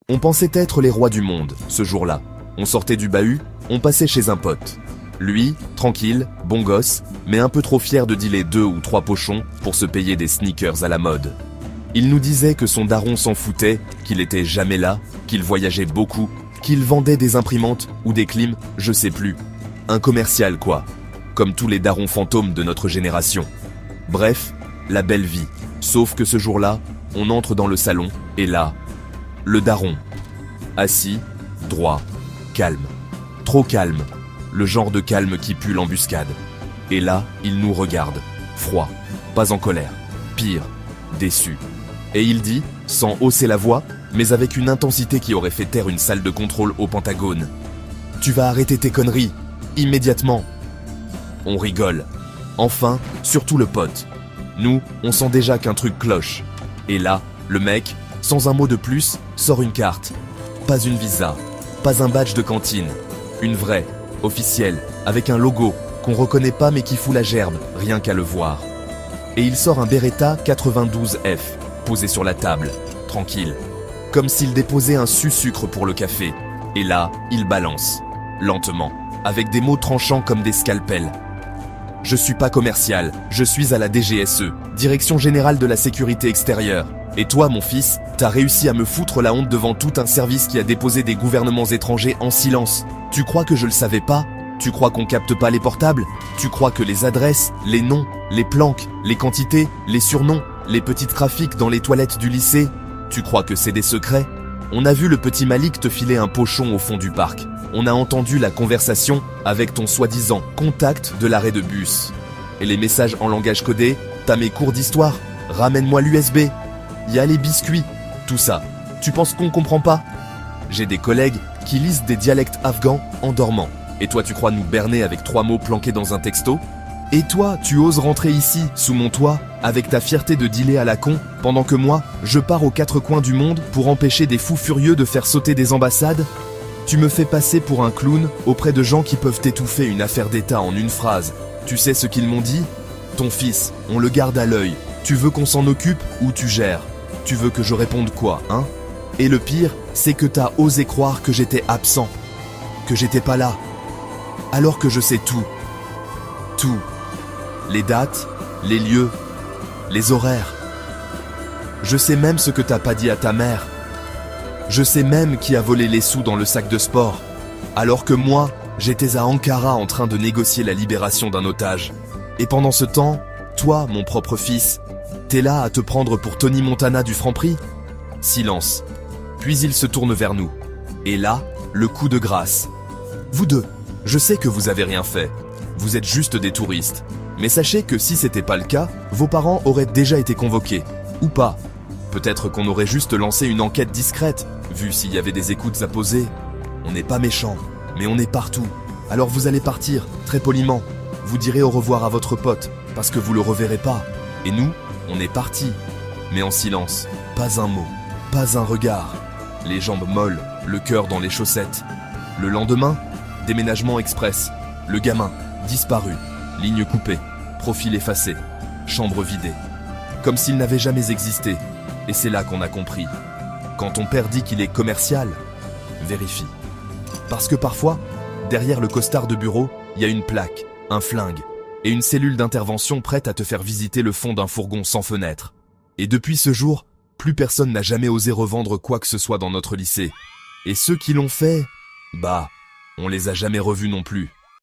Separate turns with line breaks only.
On pensait être les rois du monde, ce jour-là. On sortait du bahut, on passait chez un pote. Lui, tranquille, bon gosse, mais un peu trop fier de dealer 2 ou 3 pochons pour se payer des sneakers à la mode. Il nous disait que son daron s'en foutait, qu'il était jamais là, qu'il voyageait beaucoup, qu'il vendait des imprimantes ou des clims, je sais plus. Un commercial quoi, comme tous les darons fantômes de notre génération. Bref, la belle vie. Sauf que ce jour-là, on entre dans le salon, et là, le daron. Assis, droit, calme. Trop calme. Le genre de calme qui pue l'embuscade. Et là, il nous regarde. Froid. Pas en colère. Pire. Déçu. Et il dit, sans hausser la voix, mais avec une intensité qui aurait fait taire une salle de contrôle au Pentagone. « Tu vas arrêter tes conneries. Immédiatement. » On rigole. Enfin, surtout le pote. Nous, on sent déjà qu'un truc cloche. Et là, le mec, sans un mot de plus, sort une carte. Pas une visa. Pas un badge de cantine. Une vraie, officielle, avec un logo qu'on reconnaît pas mais qui fout la gerbe, rien qu'à le voir. Et il sort un Beretta 92F, posé sur la table, tranquille. Comme s'il déposait un sucre pour le café. Et là, il balance, lentement, avec des mots tranchants comme des scalpels. Je suis pas commercial, je suis à la DGSE, Direction Générale de la Sécurité Extérieure. Et toi, mon fils, t'as réussi à me foutre la honte devant tout un service qui a déposé des gouvernements étrangers en silence. Tu crois que je le savais pas ? Tu crois qu'on capte pas les portables ? Tu crois que les adresses, les noms, les planques, les quantités, les surnoms, les petits trafics dans les toilettes du lycée, tu crois que c'est des secrets ? On a vu le petit Malik te filer un pochon au fond du parc. On a entendu la conversation avec ton soi-disant contact de l'arrêt de bus. Et les messages en langage codé, t'as mes cours d'histoire, ramène-moi l'USB. Y a les biscuits, tout ça. Tu penses qu'on comprend pas ? J'ai des collègues qui lisent des dialectes afghans en dormant. Et toi, tu crois nous berner avec 3 mots planqués dans un texto ? Et toi, tu oses rentrer ici, sous mon toit, avec ta fierté de dealer à la con, pendant que moi, je pars aux 4 coins du monde pour empêcher des fous furieux de faire sauter des ambassades ? Tu me fais passer pour un clown auprès de gens qui peuvent étouffer une affaire d'État en une phrase. Tu sais ce qu'ils m'ont dit ? Ton fils, on le garde à l'œil. Tu veux qu'on s'en occupe ou tu gères ? Tu veux que je réponde quoi, hein ? Et le pire, c'est que t'as osé croire que j'étais absent, que j'étais pas là, alors que je sais tout. Tout. Les dates, les lieux, les horaires. Je sais même ce que t'as pas dit à ta mère. Je sais même qui a volé les sous dans le sac de sport, alors que moi, j'étais à Ankara en train de négocier la libération d'un otage. Et pendant ce temps, toi, mon propre fils, t'es là à te prendre pour Tony Montana du Franprix ? Silence. Puis il se tourne vers nous. Et là, le coup de grâce. Vous deux, je sais que vous avez rien fait. Vous êtes juste des touristes. Mais sachez que si c'était pas le cas, vos parents auraient déjà été convoqués. Ou pas. Peut-être qu'on aurait juste lancé une enquête discrète, vu s'il y avait des écoutes à poser. On n'est pas méchants, mais on est partout. Alors vous allez partir, très poliment. Vous direz au revoir à votre pote, parce que vous le reverrez pas. Et nous, on est partis. Mais en silence, pas un mot, pas un regard. Les jambes molles, le cœur dans les chaussettes. Le lendemain, déménagement express. Le gamin, disparu. Ligne coupée, profil effacé, chambre vidée. Comme s'il n'avait jamais existé. Et c'est là qu'on a compris. Quand ton père dit qu'il est commercial, vérifie. Parce que parfois, derrière le costard de bureau, il y a une plaque, un flingue, et une cellule d'intervention prête à te faire visiter le fond d'un fourgon sans fenêtre. Et depuis ce jour, plus personne n'a jamais osé revendre quoi que ce soit dans notre lycée. Et ceux qui l'ont fait, on les a jamais revus non plus.